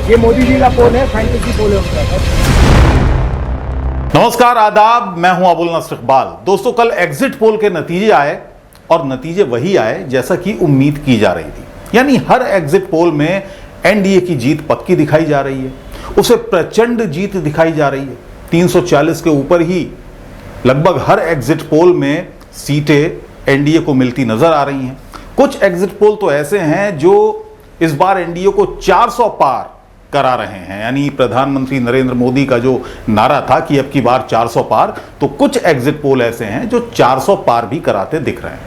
ये मोदी जी का पोल है, फैंटेसी पोल है उनका। नमस्कार, आदाब, मैं हूं अबुल नस्र इकबाल। दोस्तों, कल एग्जिट पोल के नतीजे आए और नतीजे वही आए जैसा कि उम्मीद की जा रही थी। यानी हर एग्जिट पोल में एनडीए की जीत पक्की दिखाई जा रही है, उसे प्रचंड जीत दिखाई जा रही है। 340 के ऊपर ही लगभग हर एग्जिट पोल में सीटें एनडीए को मिलती नजर आ रही हैं। कुछ एग्जिट पोल तो ऐसे हैं जो इस बार एनडीए को 400 पार करा रहे हैं। यानी प्रधानमंत्री नरेंद्र मोदी का जो नारा था कि अब की बार 400 पार, तो कुछ एग्जिट पोल ऐसे हैं जो 400 पार भी कराते दिख रहे हैं।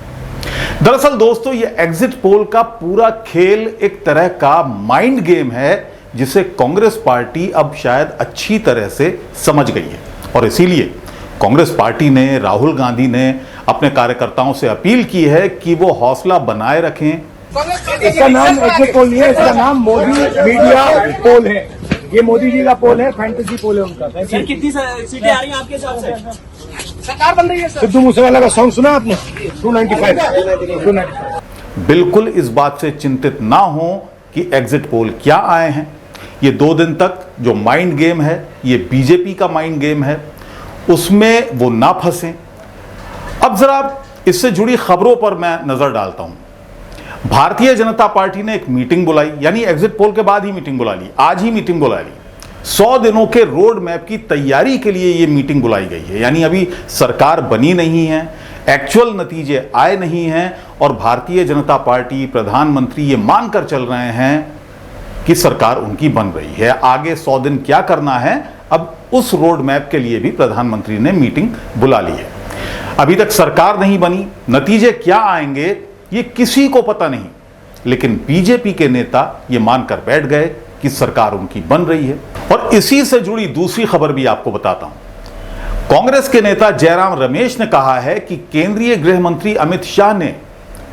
दरअसल दोस्तों, ये एग्जिट पोल का पूरा खेल एक तरह का माइंड गेम है जिसे कांग्रेस पार्टी अब शायद अच्छी तरह से समझ गई है। और इसीलिए कांग्रेस पार्टी ने, राहुल गांधी ने अपने कार्यकर्ताओं से अपील की है कि वो हौसला बनाए रखें। इसका नाम एग्जिट पोल नहीं है, इसका नाम मोदी मीडिया पोल है। ये मोदी जी का पोल है, फैंटेसी पोल है उनका। सर, कितनी सीटें आ रही हैं आपके हिसाब से? सरकार बन रही है। सिद्धू मूसेवाला का सॉन्ग सुना आपने? 295। बिल्कुल इस बात से चिंतित ना हो कि एग्जिट पोल क्या आए हैं। ये 2 दिन तक जो माइंड गेम है, ये बीजेपी का माइंड गेम है, उसमें वो ना फंसे। अब जरा इससे जुड़ी खबरों पर मैं नजर डालता हूं। भारतीय जनता पार्टी ने एक मीटिंग बुलाई, यानी एग्जिट पोल के बाद ही मीटिंग बुला ली, आज ही मीटिंग बुला ली। 100 दिनों के रोड मैप की तैयारी के लिए यह मीटिंग बुलाई गई है। यानी अभी सरकार बनी नहीं है, एक्चुअल नतीजे आए नहीं हैं और भारतीय जनता पार्टी, प्रधानमंत्री ये मानकर चल रहे हैं कि सरकार उनकी बन रही है। आगे 100 दिन क्या करना है, अब उस रोड मैप के लिए भी प्रधानमंत्री ने मीटिंग बुला ली है। अभी तक सरकार नहीं बनी, नतीजे क्या आएंगे ये किसी को पता नहीं, लेकिन बीजेपी के नेता ये मानकर बैठ गए कि सरकार उनकी बन रही है। और इसी से जुड़ी दूसरी खबर भी आपको बताता हूं। कांग्रेस के नेता जयराम रमेश ने कहा है कि केंद्रीय गृह मंत्री अमित शाह ने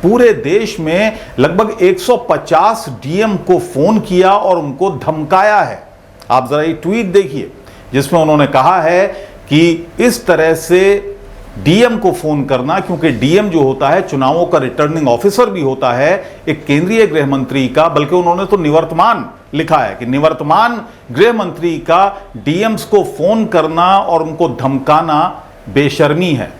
पूरे देश में लगभग 150 डीएम को फोन किया और उनको धमकाया है। आप जरा ये ट्वीट देखिए जिसमें उन्होंने कहा है कि इस तरह से डीएम को फोन करना, क्योंकि डीएम जो होता है चुनावों का रिटर्निंग ऑफिसर भी होता है एक केंद्रीय गृह मंत्री का, बल्कि उन्होंने तो निवर्तमान लिखा है कि निवर्तमान गृह मंत्री का डीएम्स को फोन करना और उनको धमकाना बेशर्मी है।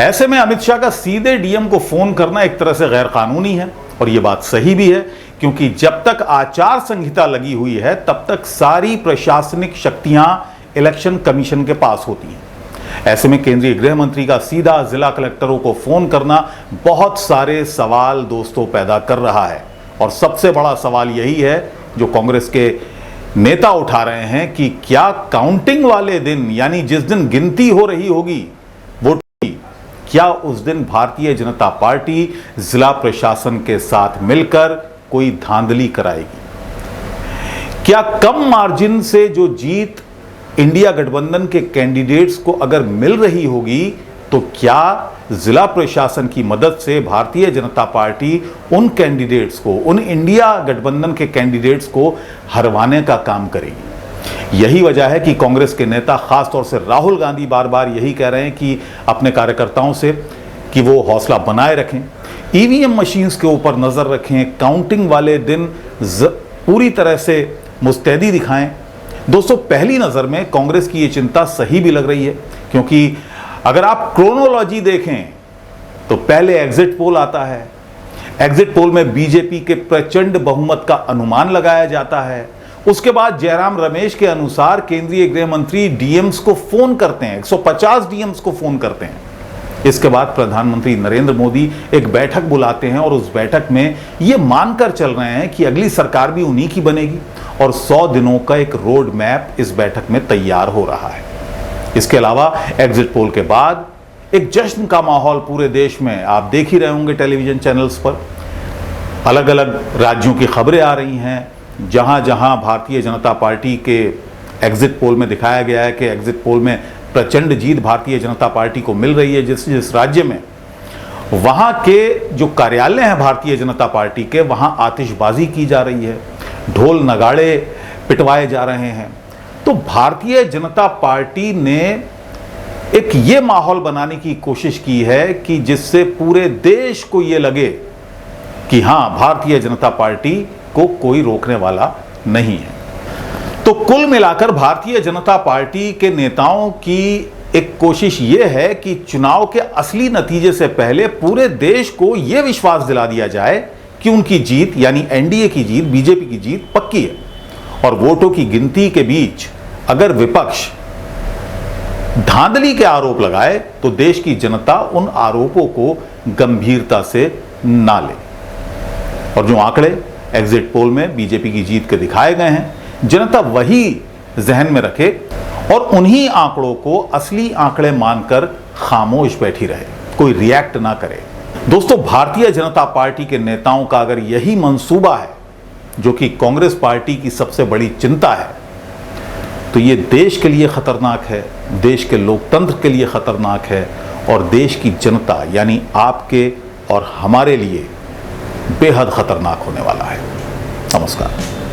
ऐसे में अमित शाह का सीधे डीएम को फोन करना एक तरह से गैर कानूनी है। और यह बात सही भी है, क्योंकि जब तक आचार संहिता लगी हुई है तब तक सारी प्रशासनिक शक्तियां इलेक्शन कमीशन के पास होती हैं। ऐसे में केंद्रीय गृह मंत्री का सीधा जिला कलेक्टरों को फोन करना बहुत सारे सवाल दोस्तों पैदा कर रहा है। और सबसे बड़ा सवाल यही है जो कांग्रेस के नेता उठा रहे हैं कि क्या काउंटिंग वाले दिन, यानी जिस दिन गिनती हो रही होगी वोटों की, क्या उस दिन भारतीय जनता पार्टी जिला प्रशासन के साथ मिलकर कोई धांधली कराएगी? क्या कम मार्जिन से जो जीत इंडिया गठबंधन के कैंडिडेट्स को अगर मिल रही होगी तो क्या जिला प्रशासन की मदद से भारतीय जनता पार्टी उन कैंडिडेट्स को, उन इंडिया गठबंधन के कैंडिडेट्स को हरवाने का काम करेगी? यही वजह है कि कांग्रेस के नेता, खासतौर से राहुल गांधी, बार बार यही कह रहे हैं कि अपने कार्यकर्ताओं से कि वो हौसला बनाए रखें, ईवीएम मशीन्स के ऊपर नजर रखें, काउंटिंग वाले दिन पूरी तरह से मुस्तैदी दिखाएं। दोस्तों, पहली नजर में कांग्रेस की ये चिंता सही भी लग रही है, क्योंकि अगर आप क्रोनोलॉजी देखें तो पहले एग्जिट पोल आता है। एग्जिट पोल में बीजेपी के प्रचंड बहुमत का अनुमान लगाया जाता है। उसके बाद जयराम रमेश के अनुसार केंद्रीय गृह मंत्री डीएम्स को फोन करते हैं, 150 डीएम्स को फोन करते हैं। इसके बाद प्रधानमंत्री नरेंद्र मोदी एक बैठक बुलाते हैं और उस बैठक में ये मानकर चल रहे हैं कि अगली सरकार भी उन्हीं की बनेगी और 100 दिनों का एक रोड मैप इस बैठक में तैयार हो रहा है। इसके अलावा एग्जिट पोल के बाद एक जश्न का माहौल पूरे देश में आप देख ही रहे होंगे टेलीविजन चैनल्स पर। अलग अलग राज्यों की खबरें आ रही हैं, जहां जहां भारतीय जनता पार्टी के एग्जिट पोल में दिखाया गया है कि एग्जिट पोल में प्रचंड जीत भारतीय जनता पार्टी को मिल रही है। जिस राज्य में वहां के जो कार्यालय हैं भारतीय जनता पार्टी के, वहां आतिशबाजी की जा रही है, ढोल नगाड़े पिटवाए जा रहे हैं। तो भारतीय जनता पार्टी ने एक ये माहौल बनाने की कोशिश की है कि जिससे पूरे देश को ये लगे कि हां, भारतीय जनता पार्टी को कोई रोकने वाला नहीं है। तो कुल मिलाकर भारतीय जनता पार्टी के नेताओं की एक कोशिश यह है कि चुनाव के असली नतीजे से पहले पूरे देश को यह विश्वास दिला दिया जाए कि उनकी जीत यानी एनडीए की जीत, बीजेपी की जीत पक्की है। और वोटों की गिनती के बीच अगर विपक्ष धांधली के आरोप लगाए तो देश की जनता उन आरोपों को गंभीरता से ना ले। और जो आंकड़े एग्जिट पोल में बीजेपी की जीत के दिखाए गए हैं, जनता वही जहन में रखे और उन्हीं आंकड़ों को असली आंकड़े मानकर खामोश बैठी रहे, कोई रिएक्ट ना करे। दोस्तों, भारतीय जनता पार्टी के नेताओं का अगर यही मंसूबा है, जो कि कांग्रेस पार्टी की सबसे बड़ी चिंता है, तो ये देश के लिए खतरनाक है, देश के लोकतंत्र के लिए खतरनाक है और देश की जनता यानी आपके और हमारे लिए बेहद खतरनाक होने वाला है। नमस्कार।